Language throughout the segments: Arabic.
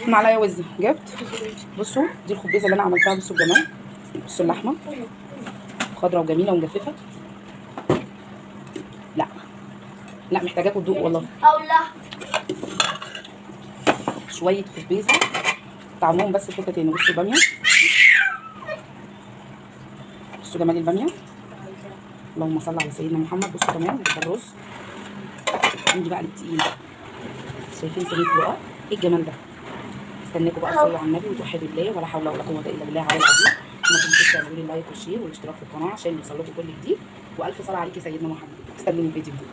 معلقه وزه جبت. بصوا دي الخبيزه اللي انا عملتها، بصوا الجمال، بصوا اللحمه خضراء وجميله ومجففه. لا لا محتاجاكم تدوقوا والله. او لا شويه خبيزه طعمهم بس في حته تاني. بصوا الباميه، بصوا جمال الباميه، اللهم صل على سيدنا محمد. بصوا كمان الرز. عندي بقى التقيل بقى، شايفين صينيه رقاق؟ ايه الجمال ده؟ استناكم بقى تصلوا على النبي وتوحدوا بالله، ولا حول ولا قوه الا بالله على العظيم. ما تنسوش تعملوا لي لايك والشير والاشتراك في القناه عشان يوصلكم كل جديد، والف صلاه عليكي سيدنا محمد. استنوني الفيديو جديد.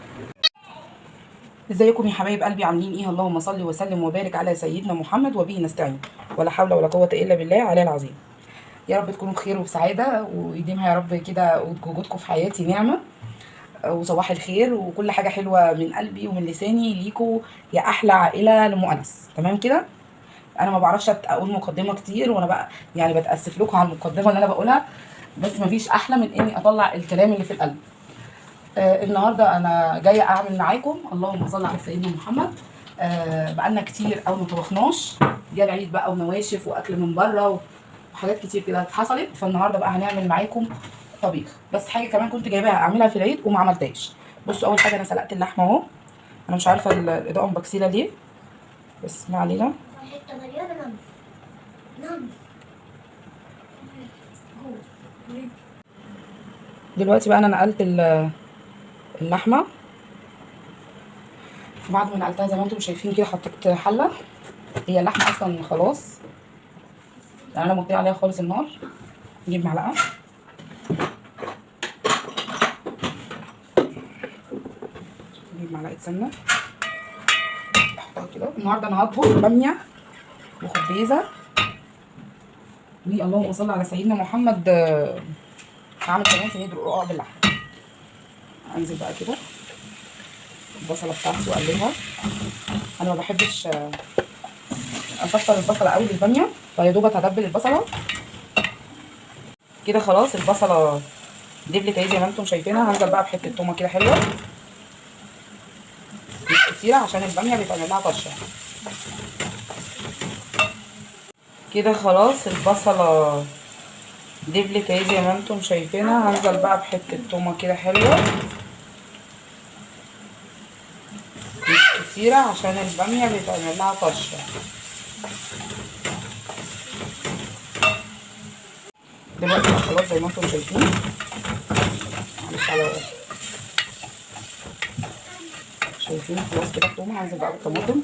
ازيكم يا حبايب قلبي، عاملين ايه؟ اللهم صل وسلم وبارك على سيدنا محمد وبه نستعين، ولا حول ولا قوه الا بالله على العظيم. يا رب تكونوا بخير وبسعاده، ويديمها يا رب كده وجودكم في حياتي نعمه وصباح الخير، وكل حاجه حلوه من قلبي ومن لساني ليكوا يا احلى عائله لمؤنس. تمام كده؟ انا ما بعرفش اقول مقدمه كتير، وانا بقى يعني بتاسف لكم على المقدمه اللي انا بقولها، بس مفيش احلى من اني اطلع الكلام اللي في القلب. النهارده انا جايه اعمل معاكم، اللهم صل على سيدنا محمد. بقالنا كتير قوي ما طبخناش، جه العيد بقى ونواشف واكل من بره وحاجات كتير كده حصلت، فالنهارده بقى هنعمل معاكم طبيخ. بس حاجه كمان كنت جايباها اعملها في العيد وما عملتهاش. بصوا اول حاجه انا سلقت اللحمه اهو. انا مش عارفه الاضاءه مبكسله ليه، بس ما علينا. دلوقتي بقى انا نقلت اللحمه، وبعد ما نقلتها زي ما انتم شايفين كده حطيت حله. هي اللحمه اصلا خلاص يعني انا موطيه عليها خالص النار. نجيب معلقه، نجيب معلقه سمنه احطها كده. النهارده انا هطبخ باميه وخبيزه، اللهم صل على سيدنا محمد. هعمل كمان صينيه رقاق باللحمه. انزل بقى كده البصله بتاعتي واقلبها. انا ما بحبش اكتر البصله قوي للباميه، فيا دوبك هتبل البصله كده. خلاص البصله دبلت اهي زي ما انتم شايفينها. هنزل بقى بحته تومه كده حلوه مش كتيره عشان الباميه بيتعمل لها طشه كده. خلاص البصله دبلت اهي زي ما انتم شايفينها. هنزل بقى بحته تومه كده حلوه مش كتيره عشان الباميه بيتعمل لها طشه. دلوقتي خلاص زي ما انتم شايفين، معلش على شايفين خلاص كده التومه. هنزل بقى بالطماطم،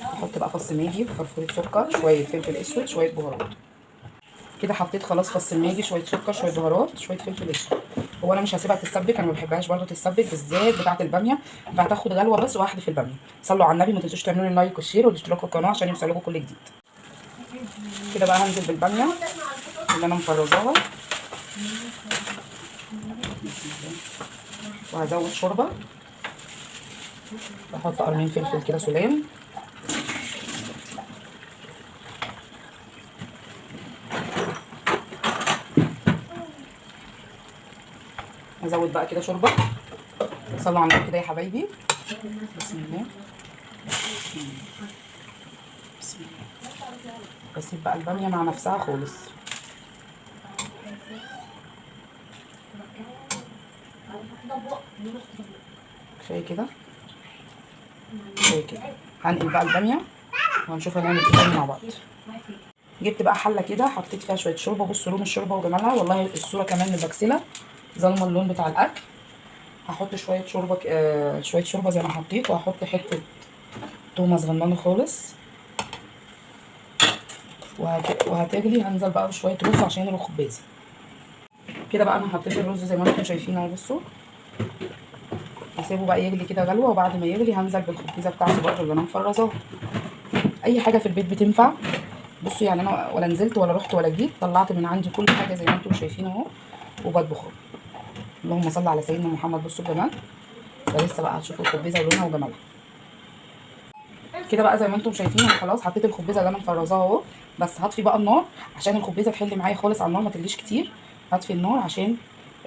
احط بقى فص ماجي، فرفوره سكر، شويه فلفل اسود، شويه بهارات كده. حطيت خلاص فص الماجي، شويه سكر، شويه بهارات، شويه فلفل اسود. هو انا مش هسيبها تتسبك، انا ما بحبهاش برده تتسبك بالذات بتاعه الباميه، فهتاخد غلوه بس واحده الباميه. صلوا على النبي، ما تنسوش تعملوا اللايك والشير والاشتراك في القناه عشان يوصلكم كل جديد. كده بقى هنزل بالباميه اللي انا مفرزاها، وهزود شوربه. بحط قرنين فلفل كده سلام، ازود بقى كده شوربه. صلوا على النبي كده يا حبايبي، بسم الله بسم الله. بسيب بقى الباميه مع نفسها خالص. كفايه كده كفايه كده. هنقل بقى الباميه وهنشوف هنعمل ايه تاني مع بعض. جبت بقى حله كده، حطيت فيها شويه شوربه. بصوا لون الشوربه وجمالها، والله الصوره كمان مبكسله ظالمه اللون بتاع الاكل. هحط شويه شوربه شويه شوربه زي ما حطيت، وهحط حته تومه صغننه خالص وهتغلي. هنزل بقى بشويه رز عشان الخبازه كده. بقى انا حطيت الرز زي ما انتم شايفين اهو. بصوا هسيبه بقى يغلي كده غلوه، وبعد ما يغلي هنزل بالخبيزه بتاعتي برده اللي انا مفرزاها. اي حاجه في البيت بتنفع. بصوا يعني انا ولا نزلت ولا رحت ولا جيت، طلعت من عندي كل حاجه زي ما انتم شايفين اهو وبطبخ. اللهم صل على سيدنا محمد. بصوا الجمال ده، لسه بقى هتشوفوا الخبيزه ولونها وجمالها كده. بقى زي ما انتم شايفين انا خلاص حطيت الخبيزه اللي انا مفرزاها اهو. بس هطفي بقى النار عشان الخبيزه تحل معايا خالص على النار، ما تغليش كتير. هطفي النار عشان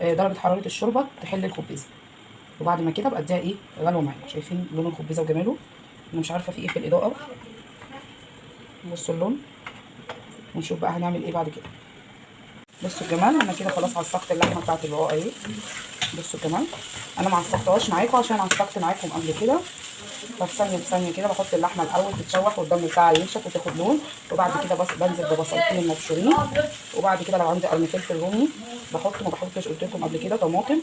درجه حراره الشوربه تحل الخبيزه. وبعد ما كده بقى اديها ايه غلوه معاكم. شايفين لون الخبيزه وجماله؟ انا مش عارفه في ايه في الاضاءه. بصوا اللون، ونشوف بقى هنعمل ايه بعد كده. بصوا الجمال، انا كده خلاص عصقت اللحمه بتاعت الرقاق اهي. بصوا الجمال، انا ما عصقتهاش معاكم عشان عصقت معاكم قبل كده. ففي ثانيه بثانيه كده بحط اللحمه الاول تتشوح والدم بتاعها ينشف وتاخد لون، وبعد كده بس بنزل ببصلتين مبشورين، وبعد كده لو عندي قرن فلفل رومي بحط. ما بحطش قلت لكم قبل كده طماطم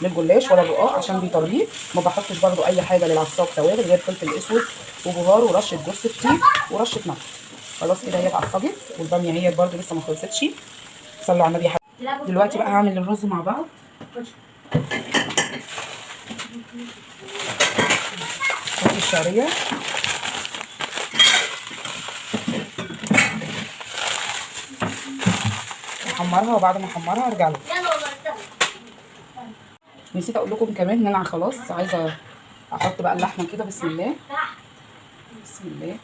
للجلاش ولا الرقاق عشان بيطريه. ما بحطش برده اي حاجه للعصاق توابل غير فلفل اسود وبهار ورشه جوز الطيب ورشه ملح. خلاص كده هي اتعصجت، والباميه هي برده لسه ما خلصتش. صلوا على النبي يا حبيبي. دلوقتي بقى هعمل الرز مع بعض. رز الشعريه احمرها، وبعد ما احمرها ارجع لكم. نسيت اقول لكم كمان ان انا خلاص عايزه احط بقى اللحمه كده. بسم الله بسم الله.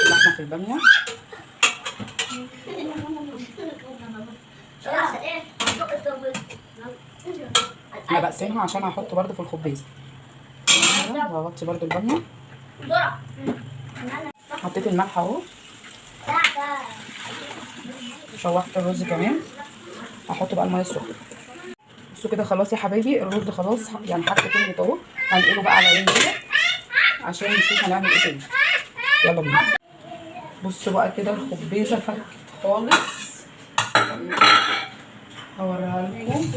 اللحمه في الباميه انا بقسمها عشان هحط برده في الخبيزه. بغطي برده الباميه. حطيت الملح اهو، شوحت الرز كمان. هحط بقى الميه السخنه. بصوا كده خلاص يا حبايبي، الرز خلاص يعني حتى كلمه اهو. هنقله بقى على عين كده عشان نشوف هنعمل ايه تاني. يلا بينا. بصوا بقى كده الخبيزه فكت خالص. هوريها لكم.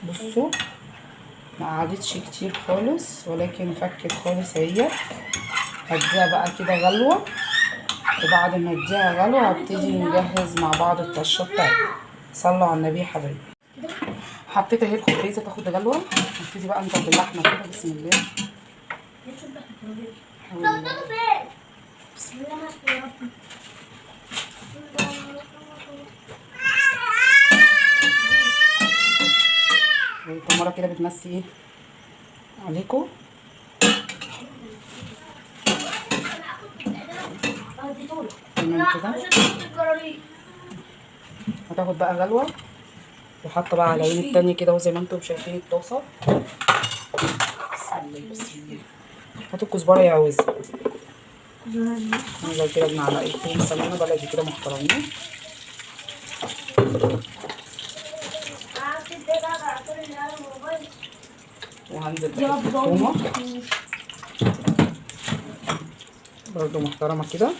بصوا ما قعدتش كتير خالص ولكن فكت خالص اهي. هديها بقى كده غلوه، وبعد ما اديها غلوه هبتدي نجهز مع بعض الطشه بتاعتي. صلوا على النبي يا حبايبي. حطيت اهي الخبيزه تاخد غلوه. هبتدي بقى نطبق اللحمه كده. بسم الله. بسم الله. التمره كده بتمسي ايه عليكم. تمام كده. هتاخد بقى غلوه، وحاطه بقى على العين التانية كده، وزي ما انتم شايفين الطاسه. بسم الله بسم الله. هاتوا الكزبره يا عوز. ننزل كده بمعلقتين سمنه بلدي كده محترمين. وهنزل بالثومه برضو محترمه كده.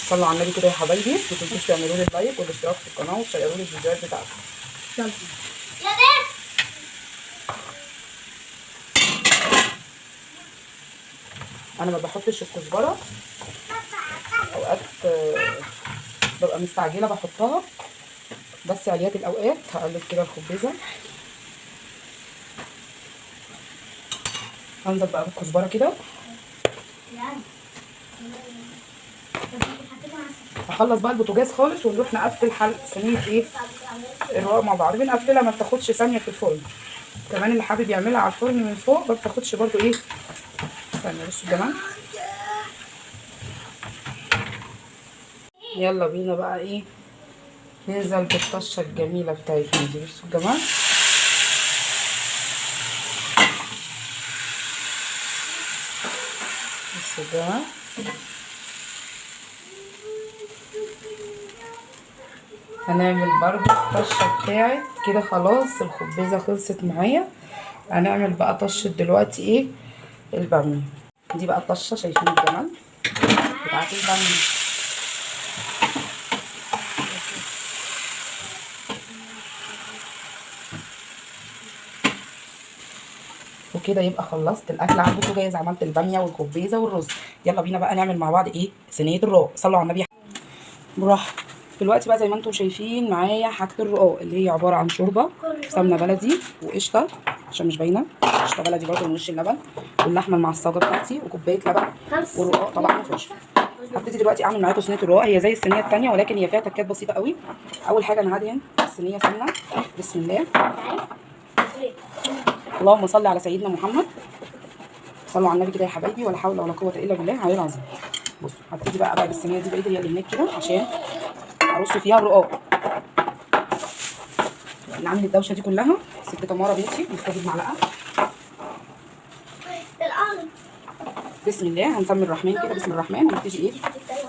صلوا على النبي كده يا حبايبي. ما تنسوش تعملوا لي اللايك والاشتراك في القناه وتشيروا لي الفيديوهات بتاعتكم. انا ما بحطش الكزبره، اوقات ببقى مستعجله بحطها، بس عليات الاوقات هقلب كده الخبيزه. هنزل بقى بالكزبره كده. هخلص بقى البوتاجاز خالص ونروح نقفل صينيه ايه الرقاق مع بعض. بنقفلها ما بتاخدش ثانيه في الفرن. كمان اللي حابب يعملها على الفرن من فوق ما بتاخدش برضو ايه ثانيه. بصوا يا جماعه، يلا بينا بقى ايه ننزل بالطشه الجميله بتاعتنا دي. بصوا يا جماعه، بصوا يا جماعه. هنعمل برضو الطشه بتاعت كده. خلاص الخبيزه خلصت معايا. هنعمل بقى طشه دلوقتي ايه الباميه دي بقى. الطشه شايفين الجمال بتاعت الباميه. وكده يبقى خلصت الاكل عندكم جاهز. عملت الباميه والخبيزه والرز. يلا بينا بقى نعمل مع بعض ايه صينيه الرقاق. صلوا على النبي براحه. دلوقتي بقى زي ما انتم شايفين معايا حاجه الرقاق اللي هي عباره عن شوربه سمنه بلدي وقشطه عشان مش باينه، قشطه بلدي برده من وش اللبن، واللحمه المعصجه بتاعتي، وكوبايه لبن، والرقاق طبعا مفروش. هبتدي دلوقتي اعمل معاكم صينيه الرقاق. هي زي الصينيه الثانيه ولكن هي فيها تكات بسيطه قوي. اول حاجه انا هدهن الصينيه سمنه. بسم الله. اللهم صل على سيدنا محمد. صلوا على النبي كده يا حبايبي، ولا حول ولا قوه الا بالله العلي العظيم. بصوا هبتدي بقى ابعد الصينيه دي بايدي اللي هناك كده عشان ارص فيها الرقاق. اللي عامل الدوشه دي كلها ست تماره بنتي، بتستخدم معلقه. بسم الله، هنسمي الرحمن كده، بسم الرحمن، ونبتدي ايه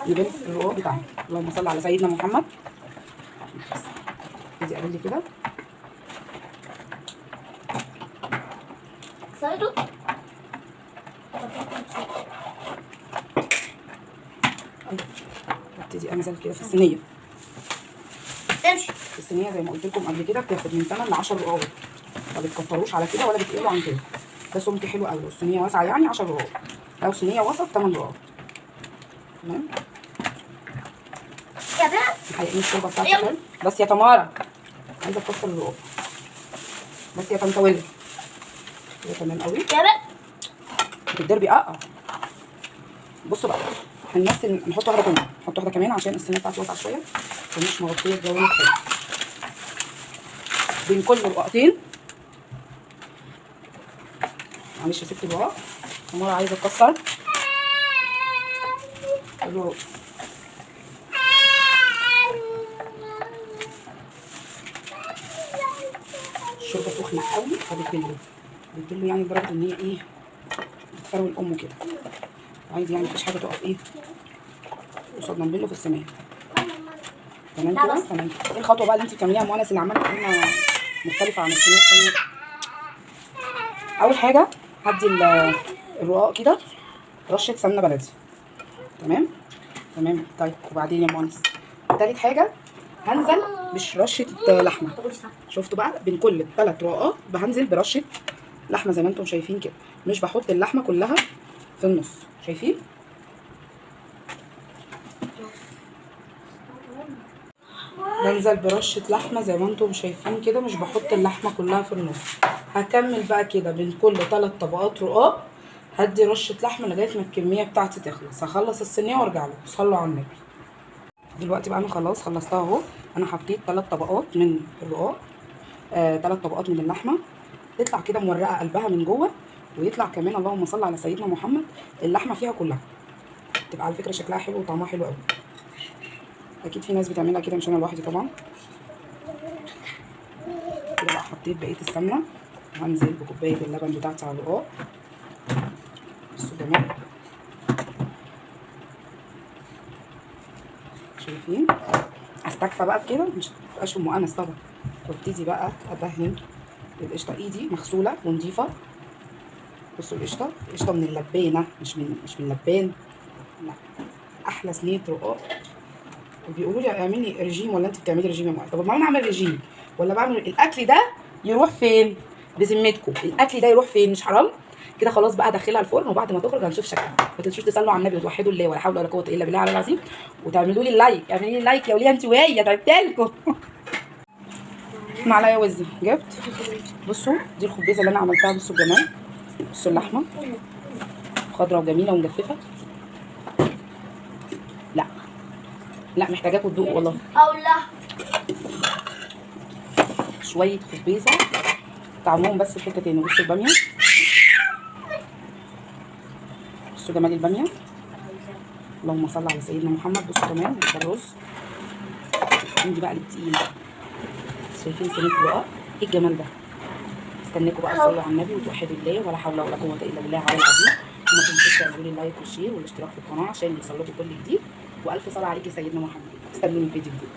نبل الرقاق بتاعنا. اللهم صل على سيدنا محمد. ابتدي اقلل كده ابتدي انزل كده في الصينيه. الصينيه زي ما قلت لكم قبل كده بتاخد من 8 ل 10 رقاق، ما بتكتروش على كده ولا بتقلوا عن كده. ده سمك حلو قوي. الصينيه واسعه يعني 10 رقاق، لو صينيه وسط 8 رقاق. تمام حقيقي الشوربه بتاعتي حلو. بس يا تمارا عايزه اكسر الرقاق، بس يا طنطا ويلي كده تمام قوي. بتضربي بصوا بقى هنمثل، نحط واحده كمان، نحط واحده كمان عشان الصينيه بتاعتي واسعه شويه ومش مغطيه الجو حلو. بين كل رقاقتين معلش يا ستي الرقاق، تمارا عايزه تكسر الرقاق. الشوربه سخنه قوي فبتبله يعني لدرجه ان هي ايه بتفرول الام كده. عايز يعني مفيش حاجه تقف ايه قصادنا، نبله في الصينيه. تمام كده تمام. ايه الخطوه بقى اللي انت بتعمليها يا مؤنس اللي عماله تقولنا مختلفه عن الصينيه الثانيه؟ اول حاجه هدي الرقاق كده رشه سمنه بلدي. تمام تمام. طيب وبعدين يا مؤنس تالت حاجه هنزل برشه لحمه. شفتوا بقى بين كل 3 رقاقات بهنزل برشه لحمه زي ما انتم شايفين كده، مش بحط اللحمه كلها في النص. شايفين؟ بنزل برشه لحمه زي ما انتم شايفين كده، مش بحط اللحمه كلها في النص. هكمل بقى كده بين كل 3 طبقات رقاق هدي رشه لحمه لغايه ما الكميه بتاعتي تخلص. هخلص الصينيه وارجع لكم. صلوا على النبي. دلوقتي بقى انا خلاص خلصتها اهو. انا حطيت 3 طبقات من الرقاق، 3 طبقات من اللحمه، تطلع كده مورقه قلبها من جوه، ويطلع كمان اللهم صل على سيدنا محمد اللحمه فيها كلها. تبقى على فكره شكلها حلو وطعمها حلو قوي. اكيد في ناس بتعملها كده مش انا لوحدي طبعا. كده بقى حطيت بقيه السمنه، وهنزل بكوبايه اللبن بتاعتي على الرقاق. بصوا جمال، شايفين؟ استكفى بقى بكده، مش متبقاش ام انس طبعا. وابتدي بقى ادهن القشطه. ايدي مغسوله ونضيفه. بصوا القشطه من اللبانه، مش من اللبان. لا، احلى صينيه رقاق. وبيقولوا لي اعملي رجيم ولا انت بتعملي رجيم يا ماما؟ طب ما انا اعمل رجيم ولا بعمل الاكل ده يروح فين بذمتكم؟ الاكل ده يروح فين؟ مش حرام كده؟ خلاص بقى ادخلها الفرن، وبعد ما تخرج هنشوف شكلها. ما تنسوش تصلوا على النبي وتوحدوا الله، ولا حول ولا قوه الا بالله العلي العظيم. وتعملوا لي اللايك، اعملي لي اللايك يا وليه انت وهي، تعبت لكم. معلقه وزه جبت. بصوا دي الخبيزه اللي انا عملتها. بصوا الجمال، بصوا اللحمه خضراء وجميله ومجففه. لا محتاجاكم تدوقوا والله. شويه خبيزه طعمهم بس في حته تاني. بصوا الباميه، بصوا جمال الباميه، اللهم صل على سيدنا محمد. بصوا كمان الرز عندي بقى التقيل. شايفين صينيه رقاق؟ ايه الجمال ده؟ استناكم بقى تصلوا على النبي وتوحدوا الله، ولا حول ولا قوه الا بالله العلي العظيم. وما تنسوش تعملوا لي اللايك والشير والاشتراك في القناه عشان يوصلكم كل جديد. والف صلاه عليكي سيدنا محمد. استنوني في فيديو جديد.